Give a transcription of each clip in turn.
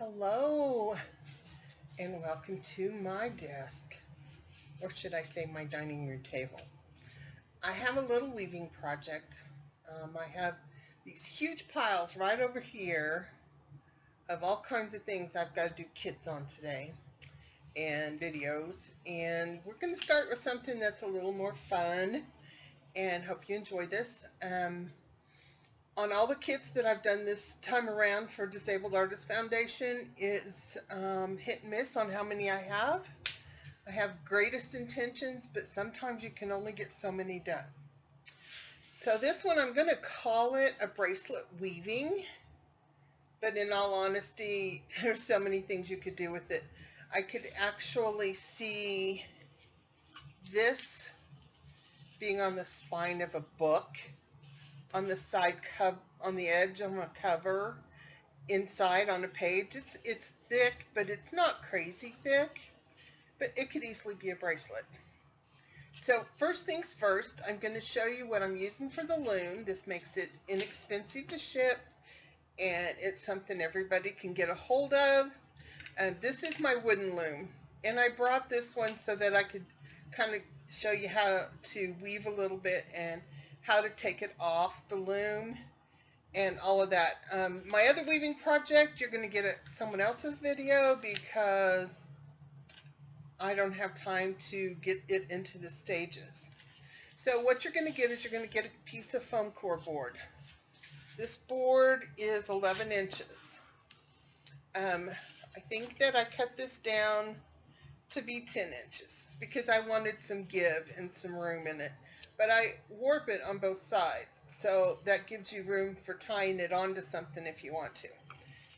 Hello and welcome to my desk, or should I say my dining room table. I have a little weaving project. I have these huge piles right over here of all kinds of things I've got to do kits on today and videos, and we're going to start with something that's a little more fun and hope you enjoy this. On all the kits that I've done this time around for Disabled Artists Foundation is hit and miss on how many I have. I have greatest intentions, but sometimes you can only get so many done. So this one, I'm going to call it a bracelet weaving, but in all honesty, there's so many things you could do with it. I could actually see this being on the spine of a book, on the side cover, on the edge on a cover, inside on a page. It's thick, but it's not crazy thick, but it could easily be a bracelet. So first things first, I'm going to show you what I'm using for the loom. This makes it inexpensive to ship, and it's something everybody can get a hold of. And this is my wooden loom, and I brought this one so that I could kind of show you how to weave a little bit and how to take it off the loom and all of that. My other weaving project, you're going to get someone else's video because I don't have time to get it into the stages. So what you're going to get is you're going to get a piece of foam core board. This board is 11 inches. I think that I cut this down to be 10 inches because I wanted some give and some room in it. But I warp it on both sides, so that gives you room for tying it onto something if you want to.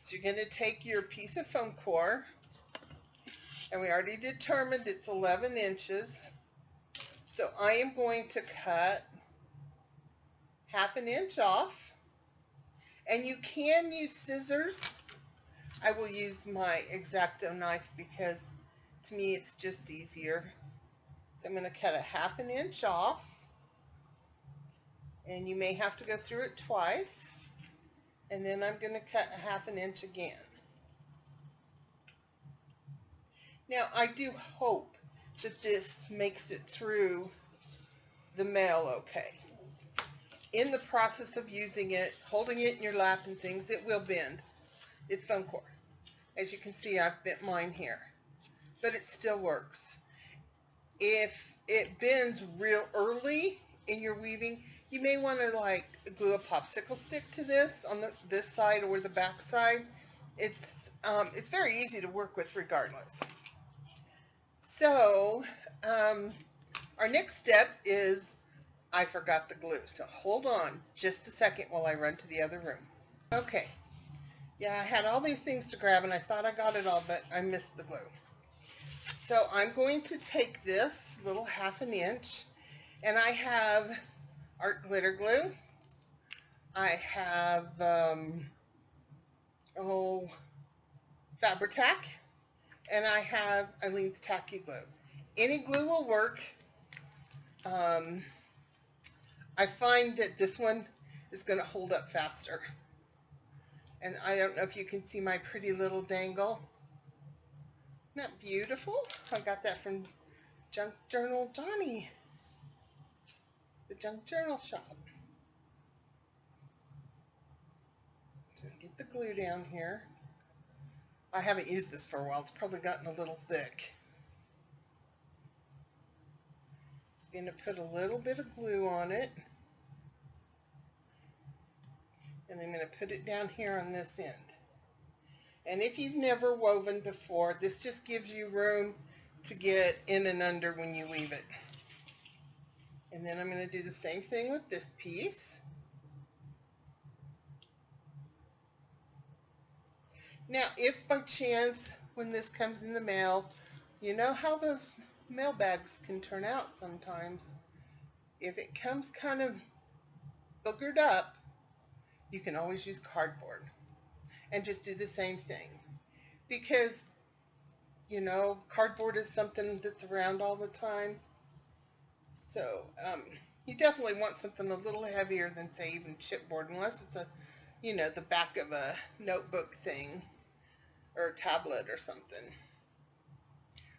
So you're going to take your piece of foam core, and we already determined it's 11 inches. So I am going to cut ½ inch off, and you can use scissors. I will use my X-Acto knife because to me it's just easier. So I'm going to cut ½ inch off. And you may have to go through it twice, and then I'm going to cut ½ inch again. Now I do hope that this makes it through the mail okay. In the process of using it, holding it in your lap and things, it will bend. It's foam core. As you can see, I've bent mine here, but it still works. If it bends real early in your weaving, you may want to like glue a popsicle stick to this on this side or the back side. It's very easy to work with regardless. So our next step is I forgot the glue. So hold on just a second while I run to the other room. Okay. Yeah, I had all these things to grab and I thought I got it all, but I missed the glue. So I'm going to take this little ½ inch, and I have art glitter glue. I have Fabri-Tac, and I have Eileen's Tacky Glue. Any glue will work. I find that this one is going to hold up faster. And I don't know if you can see my pretty little dangle. Isn't that beautiful? I got that from Junk Journal Johnny, the Junk Journal shop. So get the glue down here. I haven't used this for a while. It's probably gotten a little thick. Just going to put a little bit of glue on it. And I'm going to put it down here on this end. And if you've never woven before, this just gives you room to get in and under when you weave it. And then I'm going to do the same thing with this piece. Now, if by chance, when this comes in the mail, you know how those mail bags can turn out sometimes. If it comes kind of boogered up, you can always use cardboard and just do the same thing. Because, you know, cardboard is something that's around all the time. So, you definitely want something a little heavier than, say, even chipboard, unless it's a, you know, the back of a notebook thing. or a tablet or something.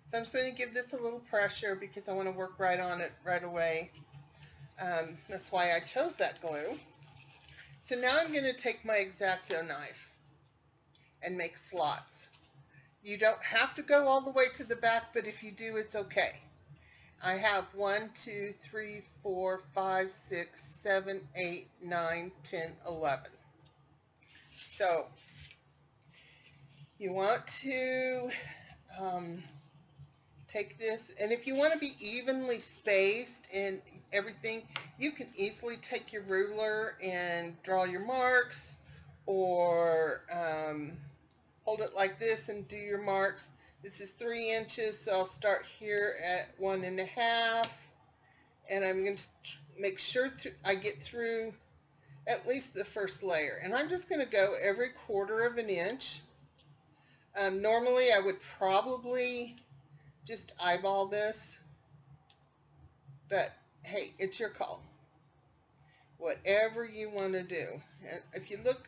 So I'm just going to give this a little pressure because I want to work right on it right away. That's why I chose that glue. So now I'm going to take my X-Acto knife and make slots. You don't have to go all the way to the back, but if you do, it's okay. I have 1, 2, 3, 4, 5, 6, 7, 8, 9, 10, 11. So you want to take this, and if you want to be evenly spaced in everything, you can easily take your ruler and draw your marks, or hold it like this and do your marks. This is 3 inches, so I'll start here at 1.5, and I'm going to make sure I get through at least the first layer, and I'm just going to go every 1/4 of an inch. Normally I would probably just eyeball this, but hey, it's your call. Whatever you want to do. And if you look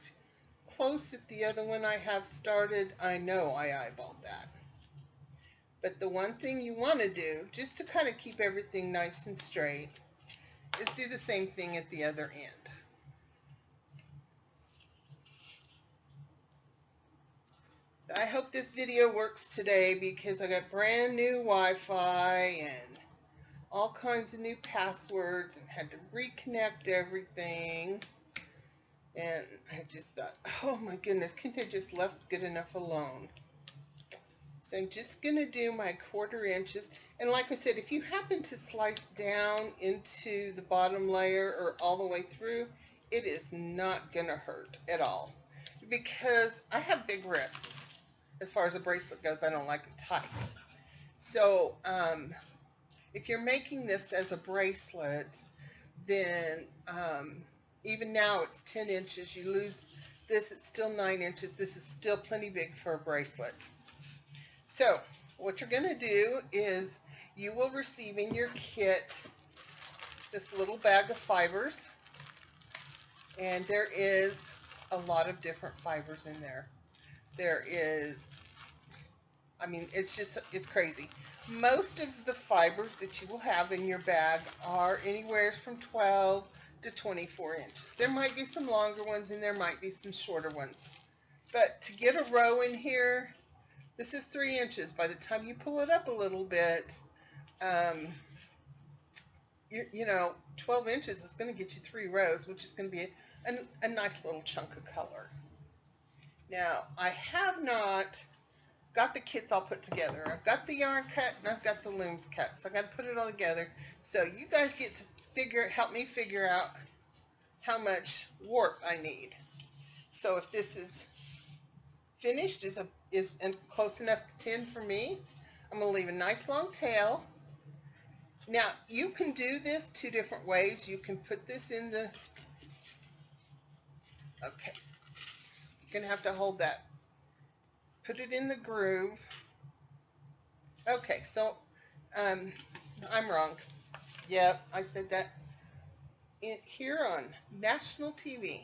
close at the other one I have started, I know I eyeballed that. But the one thing you want to do, just to kind of keep everything nice and straight, is do the same thing at the other end. So I hope this video works today because I got brand new Wi-Fi and all kinds of new passwords and had to reconnect everything. And I just thought, oh my goodness, couldn't they just left good enough alone? So I'm just going to do my 1/4 inches. And like I said, if you happen to slice down into the bottom layer or all the way through, it is not going to hurt at all. Because I have big wrists. As far as a bracelet goes, I don't like it tight. So if you're making this as a bracelet, then even now it's 10 inches. You lose this, it's still 9 inches. This is still plenty big for a bracelet. So what you're going to do is you will receive in your kit this little bag of fibers. And there is a lot of different fibers in there. There is, I mean, it's crazy. Most of the fibers that you will have in your bag are anywhere from 12 to 24 inches. There might be some longer ones and there might be some shorter ones. But to get a row in here, this is 3 inches. By the time you pull it up a little bit, you know, 12 inches is going to get you 3 rows, which is going to be a nice little chunk of color. Now, I have not got the kits all put together. I've got the yarn cut and I've got the looms cut. So I got to put it all together. So you guys get to help me figure out how much warp I need. So if this is finished, is close enough to 10 for me, I'm going to leave a nice long tail. Now, you can do this 2 different ways. You can put this in the, okay, you're going to have to hold that. Put it in the groove. Okay, so I'm wrong. Yep, I said that here on national TV.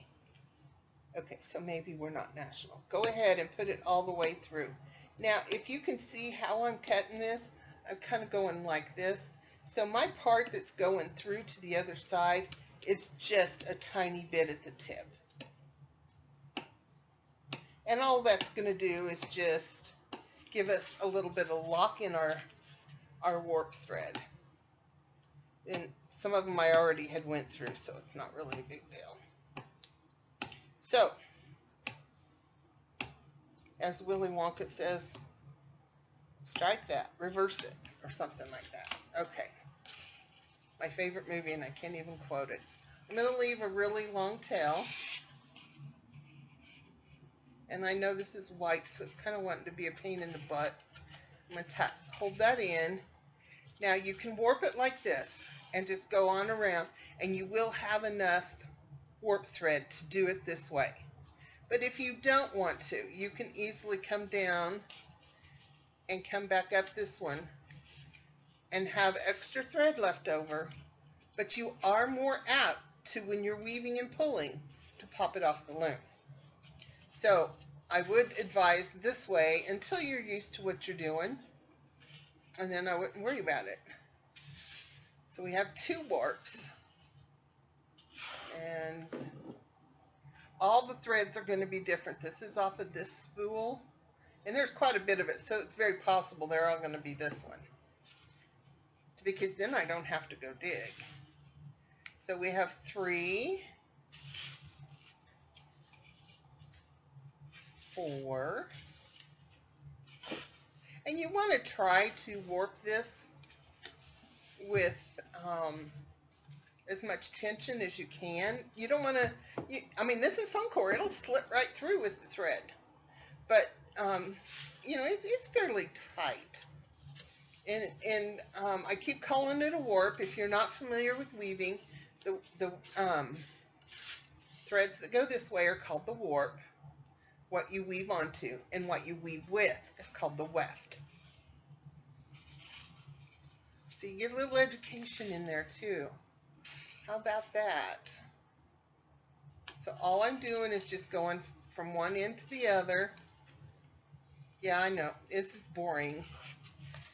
Okay, so maybe we're not national. Go ahead and put it all the way through. Now, if you can see how I'm cutting this, I'm kind of going like this. So my part that's going through to the other side is just a tiny bit at the tip. And all that's going to do is just give us a little bit of lock in our warp thread. And some of them I already had went through, so it's not really a big deal. So, as Willy Wonka says, strike that, reverse it, or something like that. Okay. My favorite movie, and I can't even quote it. I'm going to leave a really long tail. And I know this is white, so it's kind of wanting to be a pain in the butt. I'm going to hold that in. Now you can warp it like this and just go on around, and you will have enough warp thread to do it this way. But if you don't want to, you can easily come down and come back up this one and have extra thread left over, but you are more apt to, when you're weaving and pulling, to pop it off the loom. So I would advise this way until you're used to what you're doing, and then I wouldn't worry about it. So we have 2 warps, and all the threads are going to be different. This is off of this spool, and there's quite a bit of it, so it's very possible they're all going to be this one, because then I don't have to go dig. So we have 3, 4, and you want to try to warp this with as much tension as you can. You don't want to, I mean, this is foam core. It'll slip right through with the thread, but you know, it's fairly tight. And I keep calling it a warp. If you're not familiar with weaving, the threads that go this way are called the warp. What you weave onto and what you weave with is called the weft. So you get a little education in there too. How about that? So all I'm doing is just going from one end to the other. Yeah, I know, this is boring,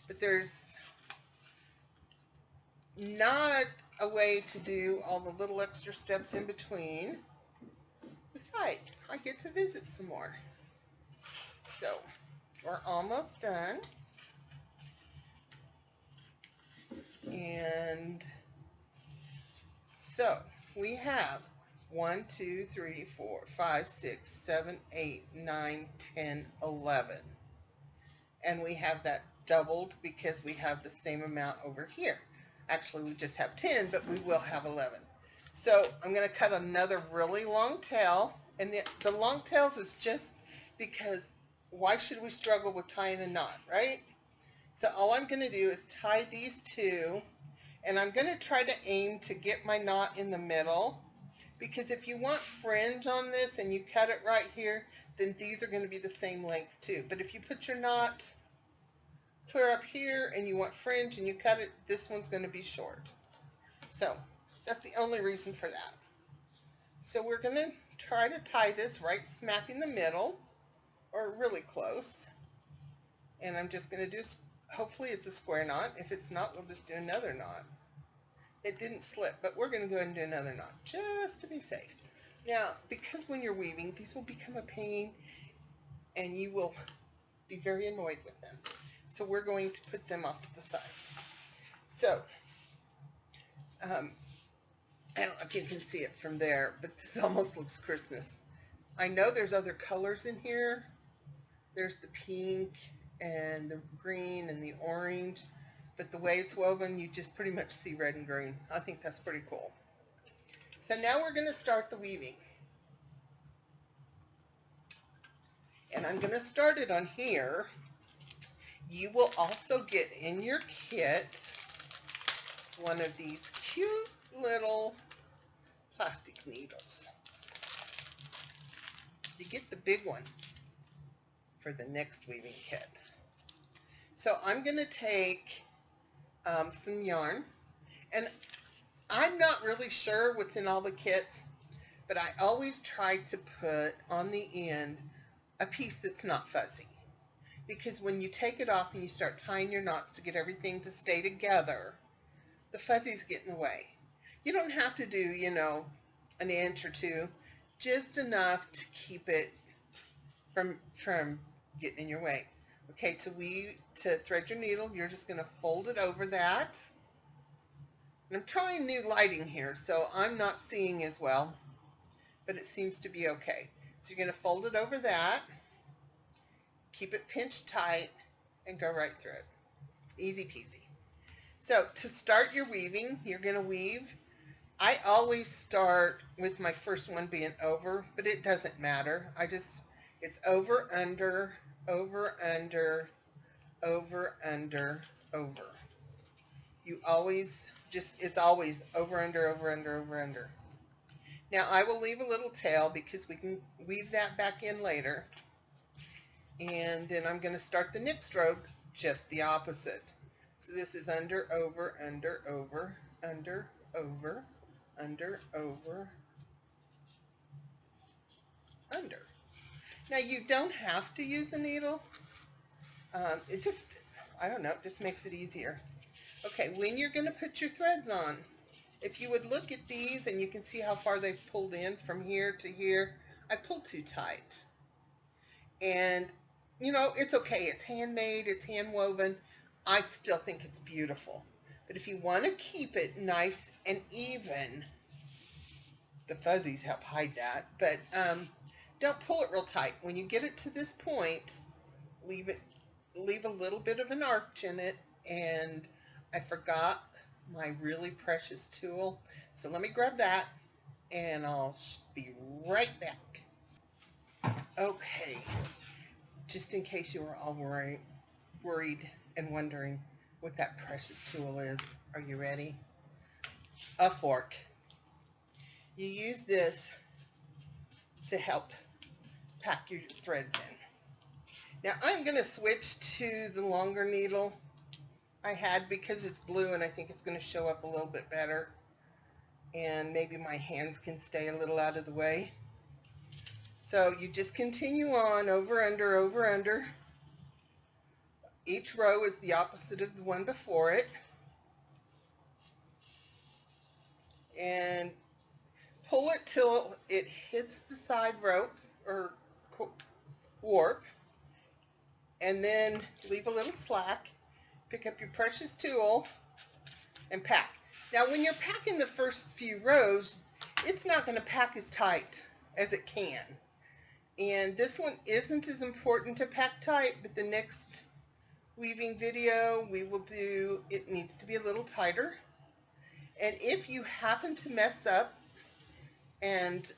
but there's not a way to do all the little extra steps in between. Besides, I get to visit some more. So, we're almost done. And so, we have 1, 2, 3, 4, 5, 6, 7, 8, 9, 10, 11. And we have that doubled because we have the same amount over here. Actually, we just have 10, but we will have 11. So I'm going to cut another really long tail, and the long tails is just because why should we struggle with tying a knot, right? So all I'm going to do is tie these 2, and I'm going to try to aim to get my knot in the middle, because if you want fringe on this and you cut it right here, then these are going to be the same length too. But if you put your knot clear up here and you want fringe and you cut it, this one's going to be short. So that's the only reason for that. So we're going to try to tie this right smack in the middle, or really close. And I'm just going to do, hopefully it's a square knot. If it's not, we'll just do another knot. It didn't slip, but we're going to go ahead and do another knot just to be safe. Now, because when you're weaving, these will become a pain and you will be very annoyed with them. So we're going to put them off to the side. So, I don't know if you can see it from there, but this almost looks Christmas. I know there's other colors in here. There's the pink and the green and the orange, but the way it's woven, you just pretty much see red and green. I think that's pretty cool. So now we're going to start the weaving. And I'm going to start it on here. You will also get in your kit one of these cute little plastic needles. You get the big one for the next weaving kit. So I'm going to take some yarn, and I'm not really sure what's in all the kits, but I always try to put on the end a piece that's not fuzzy, because when you take it off and you start tying your knots to get everything to stay together, the fuzzies get in the way. You don't have to do, you know, an inch or 2, just enough to keep it from getting in your way. Okay, to thread your needle, you're just going to fold it over that. And I'm trying new lighting here, so I'm not seeing as well, but it seems to be okay. So you're going to fold it over that, keep it pinched tight, and go right through it. Easy peasy. So to start your weaving, you're going to weave. I always start with my first one being over, but it doesn't matter. It's over, under, over, under, over, under, over. You always it's always over, under, over, under, over, under. Now I will leave a little tail because we can weave that back in later. And then I'm going to start the next row just the opposite. So this is under, over, under, over, under, over, under, over, under. Now you don't have to use a needle. It just, I don't know, it just makes it easier. Okay, when you're going to put your threads on, if you would look at these and you can see how far they've pulled in from here to here, I pulled too tight. And, you know, it's okay. It's handmade. It's hand woven. I still think it's beautiful. But if you want to keep it nice and even, the fuzzies help hide that. But don't pull it real tight. When you get it to this point, leave a little bit of an arch in it. And I forgot my really precious tool. So let me grab that and I'll be right back. Okay, just in case you were all worried and wondering what that precious tool is, are you ready? A fork. You use this to help pack your threads in. Now I'm going to switch to the longer needle I had because it's blue and I think it's going to show up a little bit better. And maybe my hands can stay a little out of the way. So you just continue on, over, under, over, under. Each row is the opposite of the one before it. And pull it till it hits the side rope or warp. And then leave a little slack. Pick up your precious tool and pack. Now when you're packing the first few rows, it's not going to pack as tight as it can. And this one isn't as important to pack tight, but the next weaving video we will do, it needs to be a little tighter. And if you happen to mess up and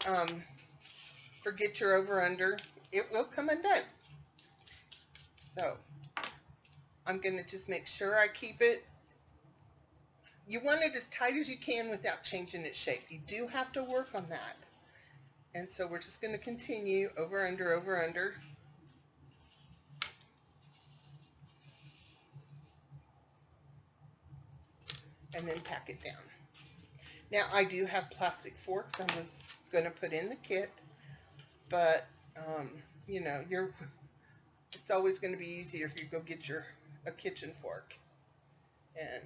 forget your over under, it will come undone. So I'm going to just make sure I keep it. You want it as tight as you can without changing its shape. You do have to work on that. And so we're just going to continue over, under, over, under. And then pack it down. Now I do have plastic forks I was going to put in the kit, but you know, it's always going to be easier if you go get a kitchen fork. And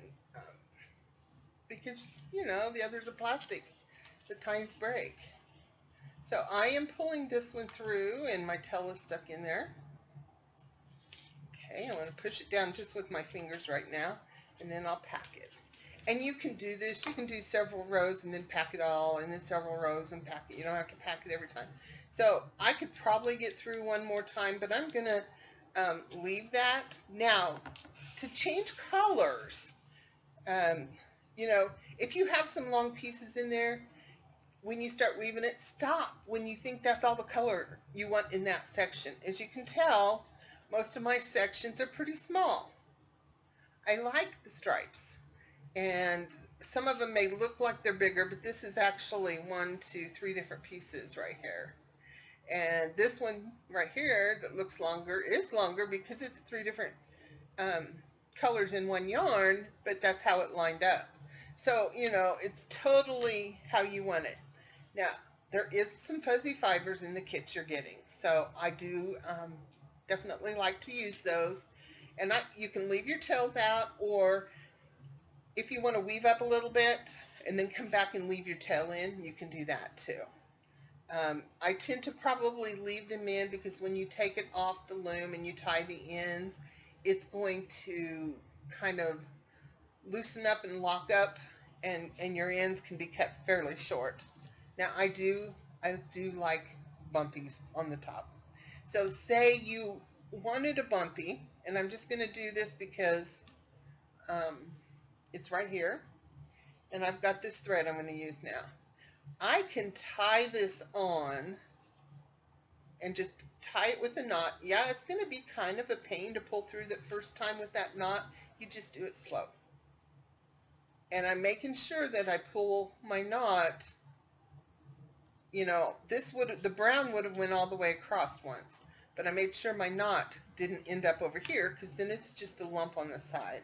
because, you know, the others are plastic, the tines break. So I am pulling this one through and my tail is stuck in there. Okay, I want to push it down just with my fingers right now, and then I'll pack it. And you can do this, you can do several rows and then pack it all, and then several rows and pack it. You don't have to pack it every time. So I could probably get through one more time, but I'm going to leave that. Now, to change colors, you know, if you have some long pieces in there, when you start weaving it, stop when you think that's all the color you want in that section. As you can tell, most of my sections are pretty small. I like the stripes, and some of them may look like they're bigger, but this is actually 1, 2, 3 different pieces right here. And this one right here that looks longer is longer because it's 3 different colors in one yarn, but that's how it lined up. So, you know, it's totally how you want it. Now, there is some fuzzy fibers in the kits you're getting, so I do definitely like to use those. And you can leave your tails out, or if you want to weave up a little bit and then come back and weave your tail in, you can do that too. I tend to probably leave them in because when you take it off the loom and you tie the ends, it's going to kind of loosen up and lock up, and your ends can be kept fairly short. Now I do like bumpies on the top. So say you wanted a bumpy, and I'm just going to do this because it's right here, and I've got this thread I'm going to use now. I can tie this on and just tie it with a knot. Yeah, it's going to be kind of a pain to pull through the first time with that knot. You just do it slow. And I'm making sure that I pull my knot. You know, the brown would have went all the way across once, but I made sure my knot didn't end up over here, because then it's just a lump on the side,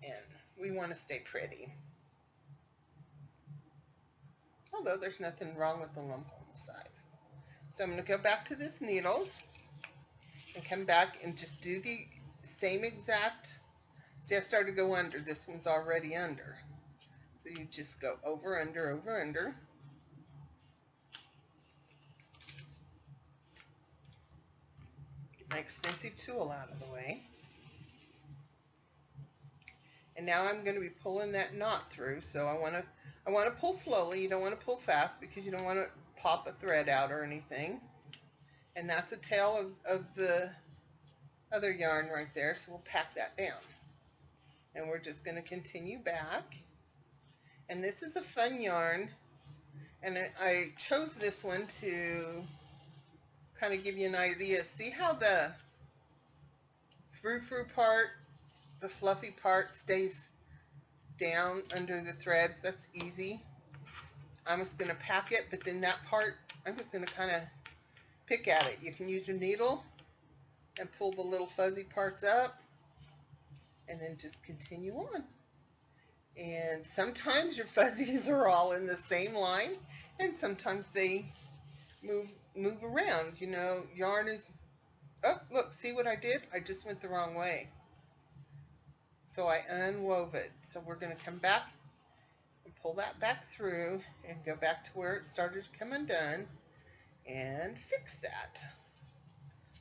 and we want to stay pretty. Although there's nothing wrong with the lump on the side. So I'm going to go back to this needle, and come back and just do the same exact. See, I started to go under. This one's already under. So you just go over, under, over, under. Get my expensive tool out of the way. And now I'm going to be pulling that knot through. So I want to pull slowly. You don't want to pull fast because you don't want to pop a thread out or anything. And that's a tail of the other yarn right there. So we'll pack that down. And we're just going to continue back. And this is a fun yarn. And I chose this one to kind of give you an idea. See how the frou-frou part, the fluffy part, stays down under the threads? That's easy. I'm just going to pack it, but then that part, I'm just going to kind of pick at it. You can use your needle and pull the little fuzzy parts up, and then just continue on. And sometimes your fuzzies are all in the same line, and sometimes they move around. You know, yarn is, oh, look, see what I did? I just went the wrong way. So I unwove it. So we're going to come back and pull that back through and go back to where it started to come undone and fix that.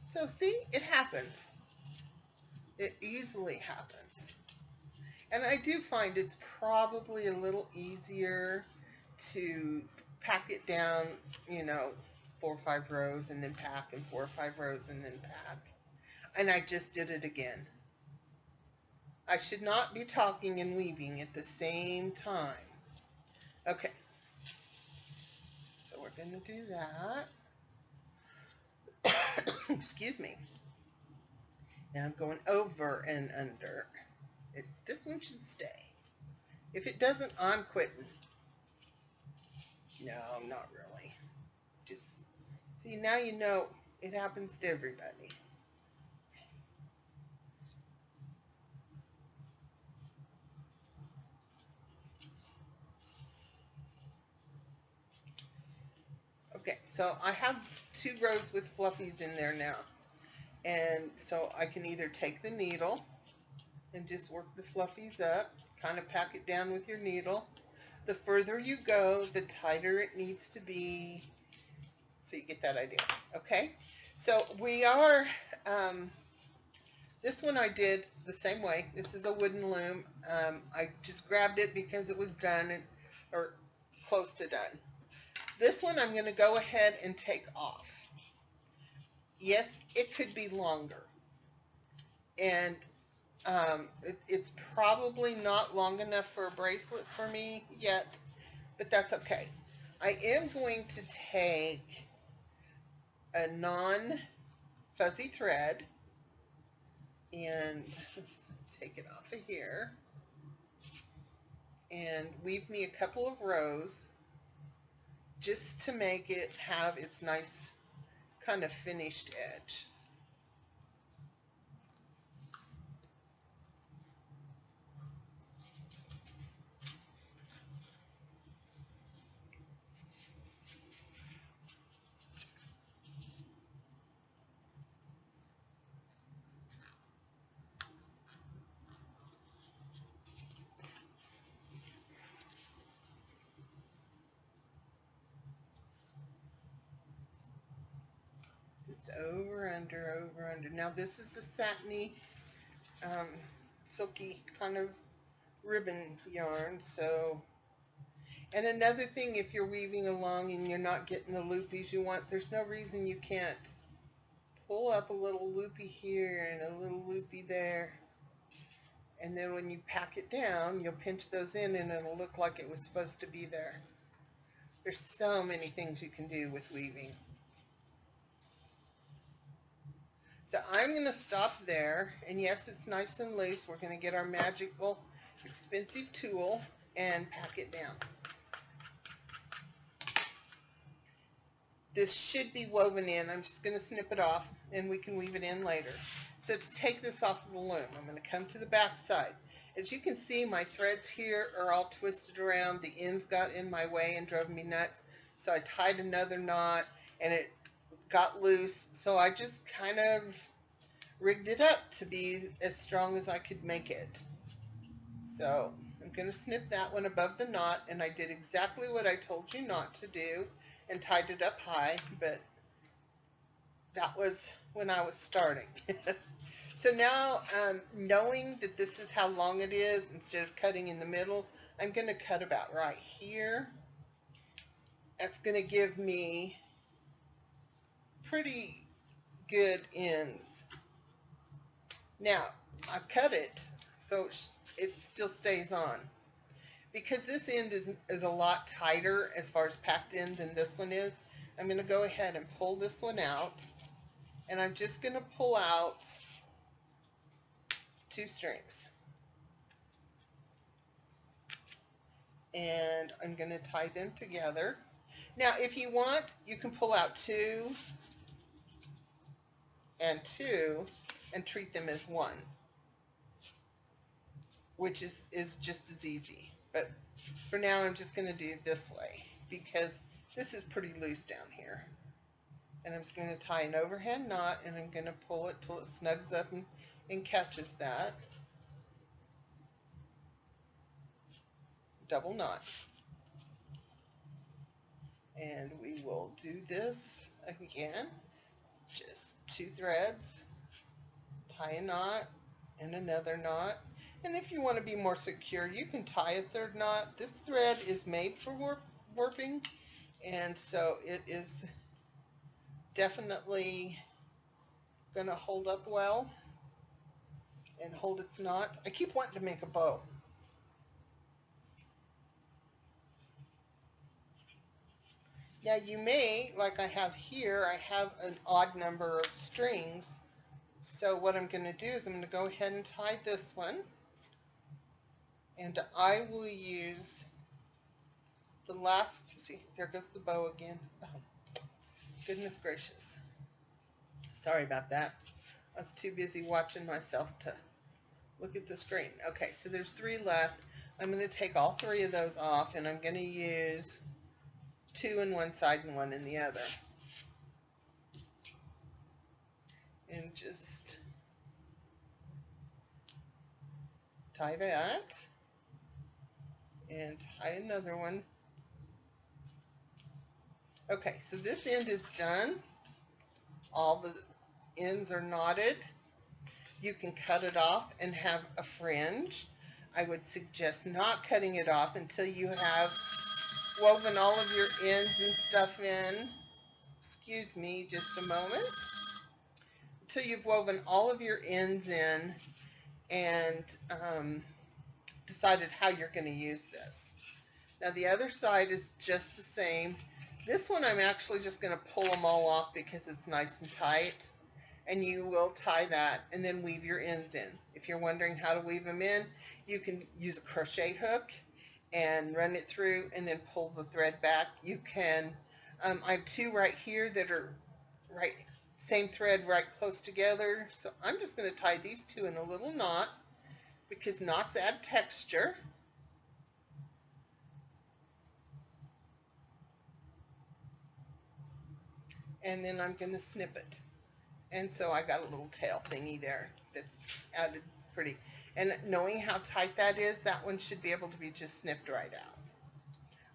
So see, it happens. It easily happens. And I do find it's probably a little easier to pack it down, you know, 4 or 5 rows and then pack, and 4 or 5 rows and then pack. And I just did it again. I should not be talking and weaving at the same time. Okay. So we're going to do that. Excuse me. Now I'm going over and under. This one should stay. If it doesn't, I'm quitting. No, not really. Just, see, now you know it happens to everybody. Okay, so I have 2 rows with fluffies in there now. And so I can either take the needle and just work the fluffies up, kind of pack it down with your needle. The further you go, the tighter it needs to be. So you get that idea. Okay, so we are, this one I did the same way. This is a wooden loom. I just grabbed it because it was done, or close to done. This one I'm going to go ahead and take off. Yes, it could be longer. And it's probably not long enough for a bracelet for me yet, but that's okay. I am going to take a non-fuzzy thread, and let's take it off of here, and weave me a couple of rows just to make it have its nice kind of finished edge. Over, under. Now this is a satiny, silky kind of ribbon yarn. So, and another thing, if you're weaving along and you're not getting the loopies you want, there's no reason you can't pull up a little loopy here and a little loopy there. And then when you pack it down, you'll pinch those in and it'll look like it was supposed to be there. There's so many things you can do with weaving. So I'm going to stop there, and yes, it's nice and loose. We're going to get our magical, expensive tool and pack it down. This should be woven in. I'm just going to snip it off, and we can weave it in later. So to take this off of the loom, I'm going to come to the back side. As you can see, my threads here are all twisted around. The ends got in my way and drove me nuts. So I tied another knot, and it got loose. So I just kind of rigged it up to be as strong as I could make it. So I'm going to snip that one above the knot, and I did exactly what I told you not to do and tied it up high, but that was when I was starting. So now, knowing that this is how long it is, instead of cutting in the middle, I'm going to cut about right here. That's going to give me pretty good ends. Now, I've cut it so it still stays on. Because this end is a lot tighter as far as packed in than this one is, I'm going to go ahead and pull this one out. And I'm just going to pull out 2 strings. And I'm going to tie them together. Now, if you want, you can pull out 2 and 2 and treat them as one, which is just as easy. But for now, I'm just going to do it this way because this is pretty loose down here. And I'm just going to tie an overhand knot, and I'm going to pull it till it snugs up and catches that. Double knot. And we will do this again. Just 2 threads, tie a knot, and another knot. And if you want to be more secure, you can tie a 3rd knot. This thread is made for warping, and so it is definitely going to hold up well and hold its knot. I keep wanting to make a bow. Now you may, like I have here, I have an odd number of strings. So what I'm going to do is I'm going to go ahead and tie this one. And I will use the last, see, there goes the bow again. Oh, goodness gracious. Sorry about that. I was too busy watching myself to look at the screen. Okay, so there's 3 left. I'm going to take all 3 of those off, and I'm going to use 2 in one side and 1 in the other. And just tie that. And tie another one. Okay, so this end is done. All the ends are knotted. You can cut it off and have a fringe. I would suggest not cutting it off until you have woven all of your ends and stuff in. Excuse me just a moment. Until you've woven all of your ends in and decided how you're going to use this. Now the other side is just the same. This one I'm actually just going to pull them all off because it's nice and tight. And you will tie that and then weave your ends in. If you're wondering how to weave them in, you can use a crochet hook and run it through and then pull the thread back. You can, I have 2 right here that are right, same thread right close together. So I'm just going to tie these 2 in a little knot because knots add texture. And then I'm going to snip it. And so I got a little tail thingy there that's added pretty. And knowing how tight that is, that one should be able to be just snipped right out.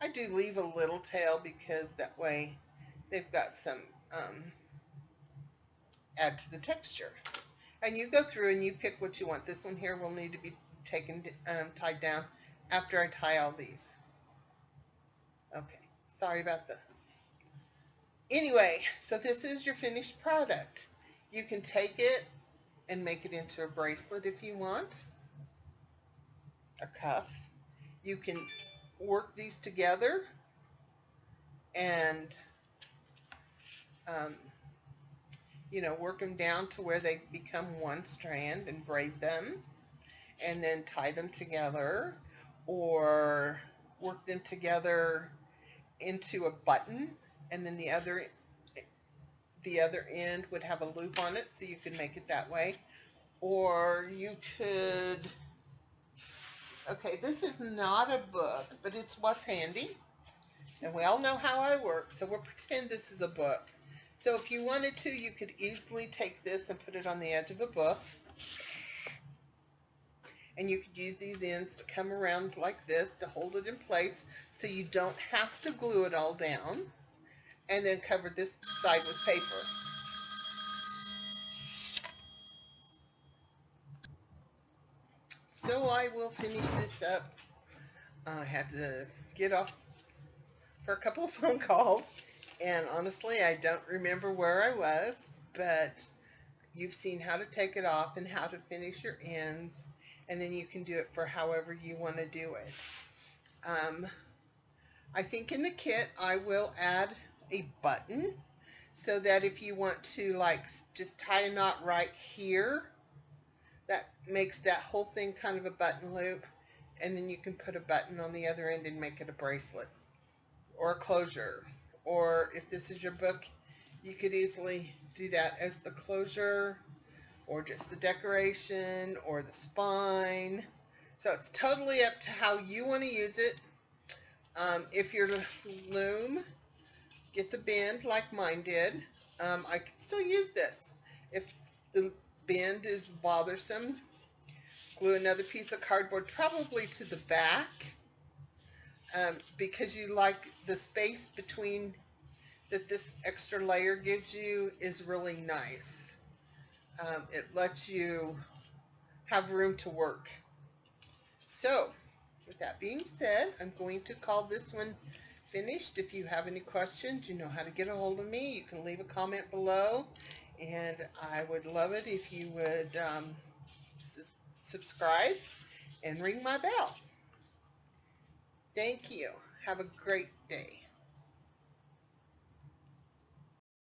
I do leave a little tail because that way they've got some add to the texture. And you go through and you pick what you want. This one here will need to be taken, tied down after I tie all these. Okay, sorry about that. Anyway, so this is your finished product. You can take it and make it into a bracelet if you want, a cuff. You can work these together and you know, work them down to where they become one strand and braid them and then tie them together, or work them together into a button, and then the other end would have a loop on it, so you could make it that way. Or you could, okay, this is not a book, but it's what's handy, and we all know how I work, so we'll pretend this is a book. So if you wanted to, you could easily take this and put it on the edge of a book. And you could use these ends to come around like this to hold it in place so you don't have to glue it all down. And then cover this side with paper. So I will finish this up. I had to get off for a couple of phone calls, and honestly I don't remember where I was, but you've seen how to take it off and how to finish your ends, and then you can do it for however you want to do it. I think in the kit I will add a button so that if you want to like just tie a knot right here, that makes that whole thing kind of a button loop, and then you can put a button on the other end and make it a bracelet or a closure. Or if this is your book, you could easily do that as the closure or just the decoration or the spine. So it's totally up to how you want to use it. If your loom gets a bend like mine did, I could still use this. If the bend is bothersome, glue another piece of cardboard probably to the back, because you like the space between that this extra layer gives you is really nice. It lets you have room to work. So with that being said, I'm going to call this one finished. If you have any questions, you know how to get a hold of me. You can leave a comment below, and I would love it if you would subscribe and ring my bell. Thank you. Have a great day.